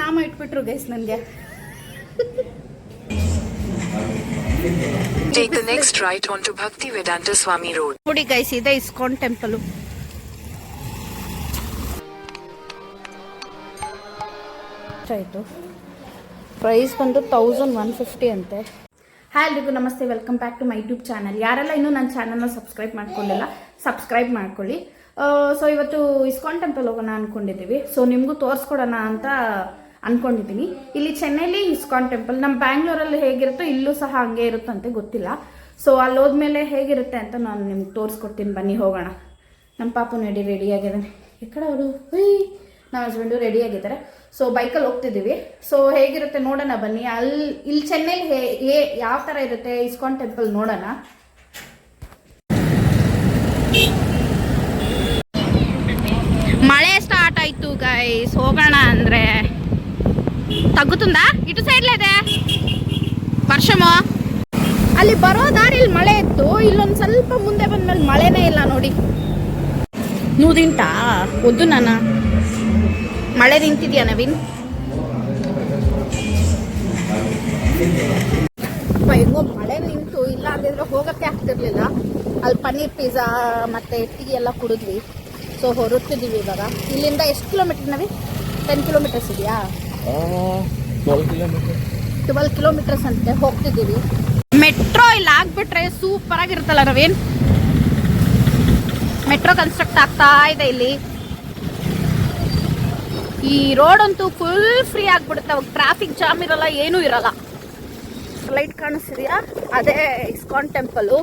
ನಾಮ ಇಟ್ಬಿಟ್ರು ಗೈಸ್ ನನಗೆ. Take the next right onto Bhakti Vedanta Swami Road. ನೋಡಿ guys, ಇದೆ ಇಸ್ಕಾನ್ ಟೆಂಪಲ್. ಆಯಿತು. ಪ್ರೈಸ್ ಬಂದು 1150 ಅಂತೆ. ಹಾಯ್ ಎಲ್ರಿಗೂ ನಮಸ್ತೆ, welcome back to my YouTube channel. ಯಾರೆಲ್ಲ ಇನ್ನೂ ನನ್ನ ಚಾನಲ್ನ ಸಬ್ಸ್ಕ್ರೈಬ್ ಮಾಡ್ಕೊಂಡಿಲ್ಲ, ಸಬ್ಸ್ಕ್ರೈಬ್ ಮಾಡ್ಕೊಳ್ಳಿ. ಸೊ ಇವತ್ತು ಇಸ್ಕಾನ್ ಟೆಂಪಲ್ ಹೋಗೋಣ ಅಂದ್ಕೊಂಡಿದ್ದೀವಿ. ಸೊ ನಿಮಗೂ ತೋರಿಸ್ಕೊಡೋಣ ಅಂತ ಅಂದ್ಕೊಂಡಿದ್ದೀನಿ. ಇಲ್ಲಿ ಚೆನ್ನೈಲಿ ಇಸ್ಕಾನ್ ಟೆಂಪಲ್, ನಮ್ಮ ಬ್ಯಾಂಗ್ಳೂರಲ್ಲಿ ಹೇಗಿರುತ್ತೋ ಇಲ್ಲೂ ಸಹ ಹಂಗೆ ಇರುತ್ತಂತೆ, ಗೊತ್ತಿಲ್ಲ. ಸೊ ಅಲ್ಲಿ ಹೋದ್ಮೇಲೆ ಹೇಗಿರುತ್ತೆ ಅಂತ ನಾನು ನಿಮ್ಗೆ ತೋರಿಸ್ಕೊಡ್ತೀನಿ, ಬನ್ನಿ ಹೋಗೋಣ. ನಮ್ಮ ಪಾಪು ರೆಡಿ ಆಗಿದ್ದಾನೆ. ಈ ಕಡೆ ಅವರು ನಮ್ಮ ಹಸ್ಬೆಂಡು ರೆಡಿ ಆಗಿದ್ದಾರೆ. ಸೊ ಬೈಕಲ್ಲಿ ಹೋಗ್ತಿದ್ದೀವಿ. ಸೊ ಹೇಗಿರುತ್ತೆ ನೋಡೋಣ ಬನ್ನಿ. ಇಲ್ಲಿ ಚೆನ್ನೈಲಿ ಯಾವ ಥರ ಇರುತ್ತೆ ಇಸ್ಕಾನ್ ಟೆಂಪಲ್ ನೋಡೋಣ. ಮಳೆ ಸ್ಟಾರ್ಟ್ ಆಯಿತು ಗೈಸ್, ಹೋಗೋಣ ಅಂದರೆ ತಗ್ಗುತ್ತುಂದಾ ಇటు ಸೈಡ್ಲೇ ಇದೆ ವರ್ಷಮೋ. ಅಲ್ಲಿ ಬರೋ ದಾರಿಲಿ ಮಳೆ ಇತ್ತು, ಇಲ್ಲೊಂದು ಸ್ವಲ್ಪ ಮುಂದೆ ಬಂದ್ಮೇಲೆ ಮಳೆನೇ ಇಲ್ಲ ನೋಡಿ. ನೂದಿಂಟಾ ಒದ್ದು ನಾನು ಮಳೆ ನಿಂತಿದ್ಯಾ ನವೀನ್? ಹೆಂಗೋ ಮಳೆ ನಿಂತು, ಇಲ್ಲ ಅಂದಿದ್ರೆ ಹೋಗಕ್ಕೆ ಆಗ್ತಿರ್ಲಿಲ್ಲ. ಅಲ್ಲಿ ಪನ್ನೀರ್ ಪಿಜ್ಜಾ ಮತ್ತೆ ಟೀ ಎಲ್ಲ ಕುಡಿದ್ವಿ. ಸೊ ಹೊರಡ್ತಿದ್ದೀವಿ ಇವಾಗ. ಇಲ್ಲಿಂದ ಎಷ್ಟು ಕಿಲೋಮೀಟರ್ ನವಿ? 10 ಕಿಲೋಮೀಟರ್ಸ್ ಇದೆಯಾ? 12 ಕಿಲೋಮೀಟರ್ಸ್ ಅಂತೆ. ಹೋಗ್ತಿದ್ದೀವಿ. ಮೆಟ್ರೋ ಇಲ್ಲಿ ಆಗ್ಬಿಟ್ರೆ ಸೂಪರ್ ಆಗಿರುತ್ತಲ್ಲ ನವೀನ್. ಮೆಟ್ರೋ ಕನ್ಸ್ಟ್ರಕ್ಟ್ ಆಗ್ತಾ ಇದೆ ಇಲ್ಲಿ. ಈ ರೋಡ್ ಅಂತೂ ಫುಲ್ ಫ್ರೀ ಆಗ್ಬಿಡುತ್ತೆ. ಅವಾಗ ಟ್ರಾಫಿಕ್ ಜಾಮ್ ಇರಲ್ಲ, ಏನೂ ಇರಲ್ಲ. ಲೈಟ್ ಕಾಣಿಸ್ತಿದೆಯಾ? ಅದೇ ಇಸ್ಕಾನ್ ಟೆಂಪಲು.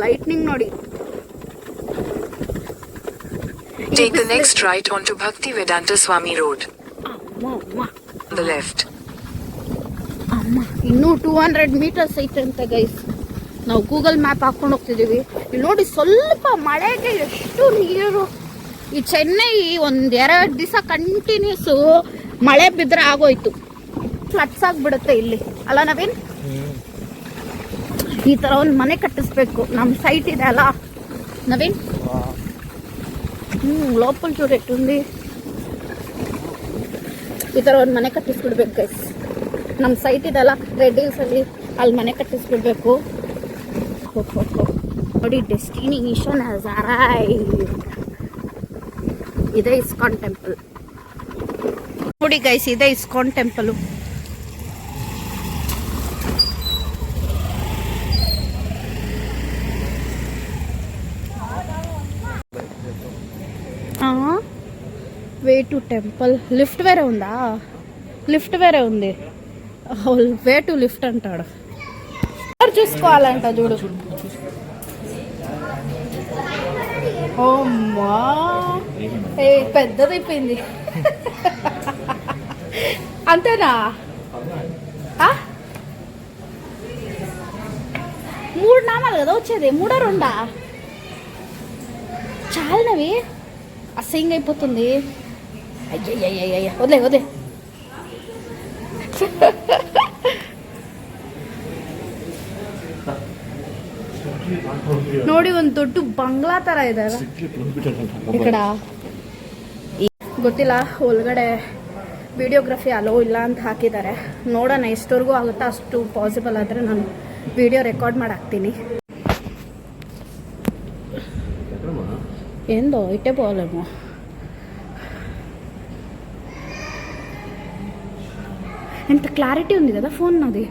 ಲೈಟ್ನಿಂಗ್ ನೋಡಿ. Take the next right onto Bhakti Vedanta Swami Road. On the left. ಇನ್ನೂ 200 ಮೀಟರ್ಸ್ ಐತೆ ಅಂತ ಗೈಸ್. ನಾವು ಗೂಗಲ್ ಮ್ಯಾಪ್ ಹಾಕೊಂಡು ಹೋಗ್ತಿದ್ದೀವಿ. ಇಲ್ಲಿ ನೋಡಿ, ಸ್ವಲ್ಪ ಮಳೆಗೆ ಎಷ್ಟು ನೀರು. ಈ ಚೆನ್ನೈ 1-2 ದಿವಸ ಕಂಟಿನ್ಯೂಸು ಮಳೆ ಬಿದ್ದರೆ ಆಗೋಯ್ತು. ಫ್ಲಡ್ಸ್ ಆಗಿಬಿಡುತ್ತೆ ಇಲ್ಲಿ ಅಲ್ಲ ನವೀನ್? ಈ ಥರ ಒಂದು ಮನೆ ಕಟ್ಟಿಸ್ಬೇಕು. ನಮ್ಮ ಸೈಟ್ ಇದೆ ಅಲ್ಲ ನವೀನ್? ಲೋಪಲ್ ಚೂರು ఉంది. ಈ ಥರ ಒಂದು ಮನೆ ಕಟ್ಟಿಸ್ಬಿಡ್ಬೇಕು ಗೈಸ್. ನಮ್ಮ ಸೈಟ್ ಇದೆಲ್ಲ ರೆಡ್ ಹಿಲ್ಸಲ್ಲಿ, ಅಲ್ಲಿ ಮನೆ ಕಟ್ಟಿಸ್ಬಿಡ್ಬೇಕು. ನೋಡಿ, ಡೆಸ್ಟಿನೇಷನ್ ಹ್ಯಾಸ್ ಅರೈವ್ಡ್. ಇದೇ ಇಸ್ಕಾನ್ ಟೆಂಪಲ್. ನೋಡಿ ಗೈಸ್, ಇದೇ ISKCON temple. Way to temple. Lift వేరే ఉందా? లిఫ్ట్ వేరే ఉంది. వే టు లిఫ్ట్ అంటాడు. చూసుకోవాలంట చూడు. ఓమ్మా, పెద్దదైపోయింది. అంతేనా? 3 నామాలు కదా వచ్చేది, 3 2 చాలనవి. అసహ్యంగా అయిపోతుంది. అయ్యయ్యయ్య, వదిలే. ನೋಡಿ, ಒಂದು ದೊಡ್ಡ ಬಂಗ್ಲಾ ತರ ಇದೆ ఇక్కడ. ಗೊತ್ತಿಲ್ಲ, ಒಳಗಡೆ ವಿಡಿಯೋಗ್ರಫಿ ಅಲೋ ಇಲ್ಲ ಅಂತ ಹಾಕಿದ್ದಾರೆ. ನೋಡೋಣ ಎಷ್ಟವರೆಗೂ ಆಗುತ್ತಾ ಅಷ್ಟು ಪಾಸಿಬಲ್ ಆದರೆ ನಾನು ವಿಡಿಯೋ ರೆಕಾರ್ಡ್ ಮಾಡಿ ಹಾಕ್ತೀನಿ. ఏందో ఇట్టే పోలేమో. ఎంత క్లారిటీ ఉంది కదా ఫోన్ నాది.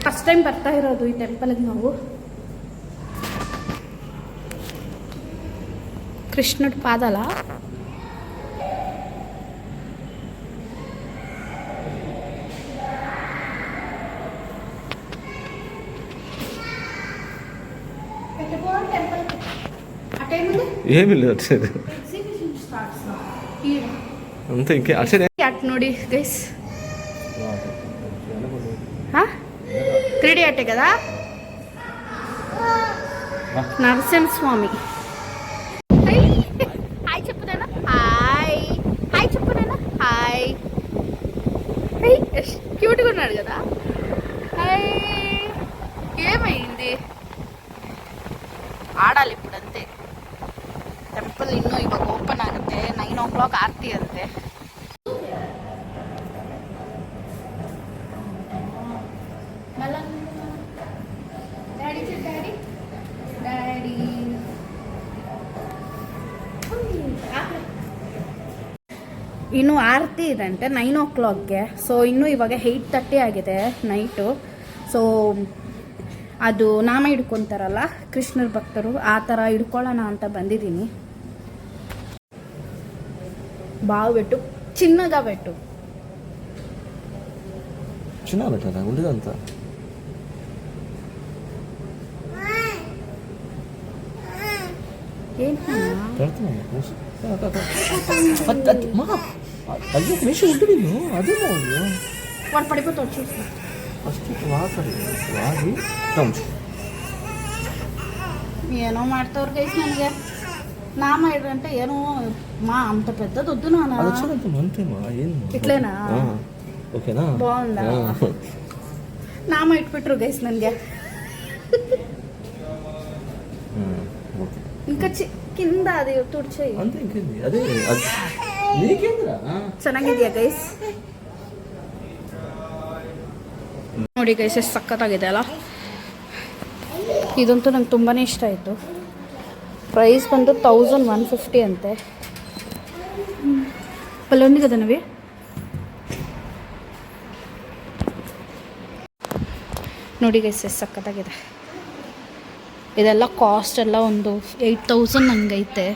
ఫస్ట్ టైం ಬರ್ತಾ ಇರೋದು ಈ ಟೆಂಪಲ್ಗೆ ನಾವು. ಕೃಷ್ಣುడి ಪಾದಲ. ఏమిಲ್ಲ అంతే. ఇంకే ಅಟ್ ನೋಡಿ ಗೈಸ್. 3D అట్టే కదా. నరసింహస్వామి. హాయ్ చెప్పుదానా? హాయ్ చెప్పుదానా? హాయ్. క్యూట్గా ఉన్నాడు కదా. ఏమైంది? ఆడాలి ఇప్పుడు అంతే. టెంపుల్ ಇನ್ನೂ ಇವಾಗ ಓಪನ್ ಆಗುತ್ತೆ. 9 o'clock o'clock ಆರತಿ ಅಂತೆ. ಡ್ಯಾಡಿ ಇನ್ನು ಆರತಿ ಇದೆ ಅಂತೆ 9 o'clockಗೆ. ಸೊ ಇನ್ನೂ ಇವಾಗ 8:30 ಆಗಿದೆ ನೈಟು. ಸೊ ಅದು ನಾಮ ಹಿಡ್ಕೊತಾರಲ್ಲ ಕೃಷ್ಣರ ಭಕ್ತರು, ಆ ಥರ ಹಿಡ್ಕೊಳ್ಳೋಣ ಅಂತ ಬಂದಿದ್ದೀನಿ. ಬಾವು ಬೆಟ್ಟು ಚಿನ್ನದ ಬೆಟ್ಟು చిన్న పెట్టారా ఉండేదంతా ಏನು అయ్యో మేష ఉంటుంది అదేమో వాడు పడిపోతాడు చూసి ఫస్ట్ వాకరి వాగి టంచు ಏನೋ ಮಾಡ್ತವ್ರು ಗೈಸ್. ನನಗೆ ನಾಮ ಇಡ್ರಂటే ಏನೋ ಮಾ ಅಂತ పెద్దది వద్దు నాన్న. అది వచ్చినంత మంతేమా ಏನು ఇట్లేనా ఓకేనా బాగుందా? ನಾಮ ಇಟ್ಬಿಟ್ರು ಗೈಸ್ ನನಗೆ. ఇంకా కింద అది ತುಡ್ಚಿ అంతే ఇంకేంది అదే నీకేంద్రా ಚೆನ್ನಾಗಿದೆಯಾ ಗೈಸ್? ನೋಡಿ ಗೈಸ್ ಎಷ್ಟು ಸಖತ್ತಾಗಿದೆ ಅಲ್ಲ. ಇದಂತೂ ನಂಗೆ ತುಂಬಾ ಇಷ್ಟ ಆಯಿತು. ಪ್ರೈಸ್ ಬಂದು 1150 ಅಂತೆ. ಅಲ್ಲೊಂದಿಗೆ ಅದನವಿ ನೋಡಿ ಗೈಸ್ ಎಷ್ಟು ಸಖತ್ತಾಗಿದೆ. ಇದೆಲ್ಲ ಕಾಸ್ಟ್ ಎಲ್ಲ ಒಂದು 8000 ಹಂಗೈತೆ.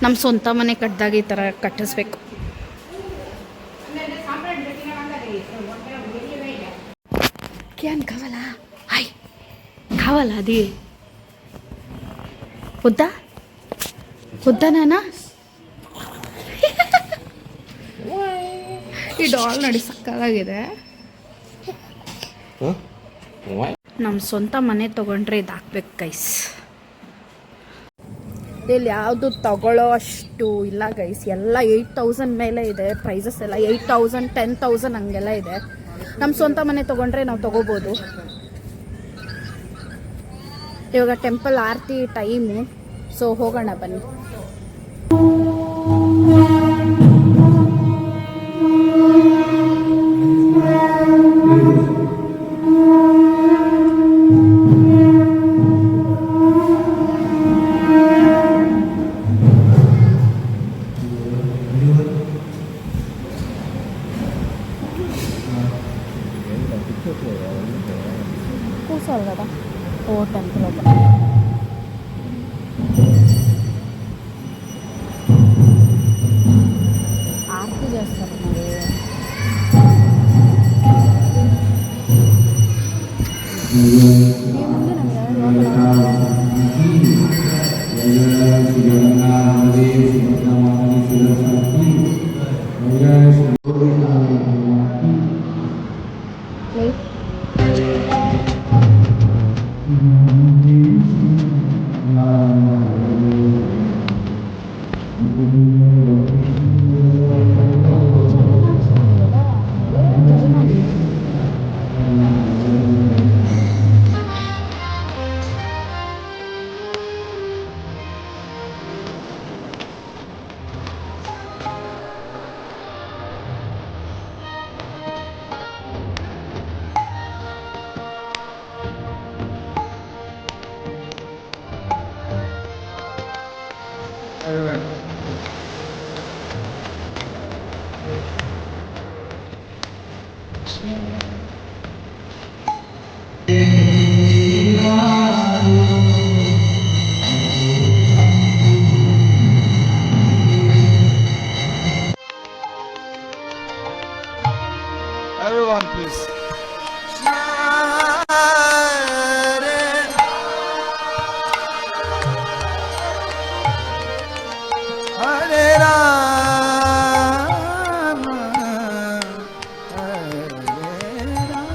ನಮ್ಮ ಸ್ವಂತ ಮನೆ ಕಟ್ಟಿದಾಗ ಈ ಥರ ಕಟ್ಟಿಸ್ಬೇಕು. ಕ್ಯಾನ್ ಕಾವಲ್ಲ ಹಾಯ್ ಕಾವಲ್ಲ ಅದಿ వద్దా వద్దా నాన్న? ಈ ಡಾಲ್ ನೋಡಿ ಸಕ್ಕತ್ತಾಗಿದೆ. ನಮ್ಮ ಸ್ವಂತ ಮನೆ ತೊಗೊಂಡ್ರೆ ಇದು ಹಾಕ್ಬೇಕು ಗೈಸ್. ಇಲ್ಲಿ ಯಾವುದು ತಗೊಳ್ಳೋ ಅಷ್ಟು ಇಲ್ಲ ಗೈಸ್. ಎಲ್ಲ 8000 ಮೇಲೆ ಇದೆ ಪ್ರೈಸಸ್ ಎಲ್ಲ. 8000 10,000 ಹಂಗೆಲ್ಲ ಇದೆ. ನಮ್ಮ ಸ್ವಂತ ಮನೆ ತೊಗೊಂಡ್ರೆ ನಾವು ತೊಗೋಬೋದು. ಇವಾಗ ಟೆಂಪಲ್ ಆರತಿ ಟೈಮು. ಸೊ ಹೋಗೋಣ ಬನ್ನಿ. కూర్చోవాలి కదా. ఓ టెంపుల్ ఓపెన్. ఆరతి చేస్తారు మరి. ఏముంది Everyone, please. Hare Rama, Hare Rama.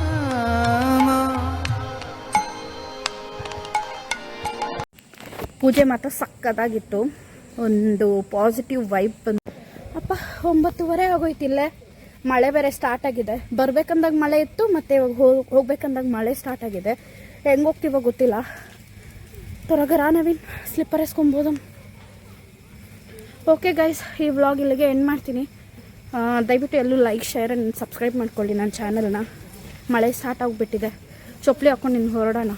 ಪೂಜೆ ಮಾತ್ರ ಸಕ್ಕತ್ತಾಗಿತ್ತು. ಒಂದು ಪಾಸಿಟಿವ್ ವೈಬ್ ಬಂದು. ಅಪ್ಪ 9:30 ಆಗೋಯ್ತಿಲ್ಲೇ. ಮಳೆ ಬೇರೆ ಸ್ಟಾರ್ಟ್ ಆಗಿದೆ. ಬರ್ಬೇಕಂದಾಗ ಮಳೆ ಇತ್ತು, ಮತ್ತೆ ಇವಾಗ ಹೋಗ್ಬೇಕಂದಾಗ ಮಳೆ ಸ್ಟಾರ್ಟ್ ಆಗಿದೆ. ಹೆಂಗೆ ಹೋಗ್ತೀವೋ ಗೊತ್ತಿಲ್ಲ. ತ್ವರಗ ರಾ ನವೀನ್, ಸ್ಲಿಪ್ಪರ್ ಎಸ್ಕೊಬೋದು. ಓಕೆ ಗೈಸ್, ಈ ವ್ಲಾಗ್ ಇಲ್ಲಿಗೆ ಎಂಡ್ ಮಾಡ್ತೀನಿ. ದಯವಿಟ್ಟು ಎಲ್ಲೂ ಲೈಕ್, ಶೇರ್ ಆ್ಯಂಡ್ ಸಬ್ಸ್ಕ್ರೈಬ್ ಮಾಡ್ಕೊಳ್ಳಿ ನನ್ನ ಚಾನಲ್ನ. ಮಳೆ ಸ್ಟಾರ್ಟ್ ಆಗಿಬಿಟ್ಟಿದೆ, ಚೊಪ್ಲಿ ಹಾಕ್ಕೊಂಡು ಇನ್ನು ಹೊರಡೋಣ.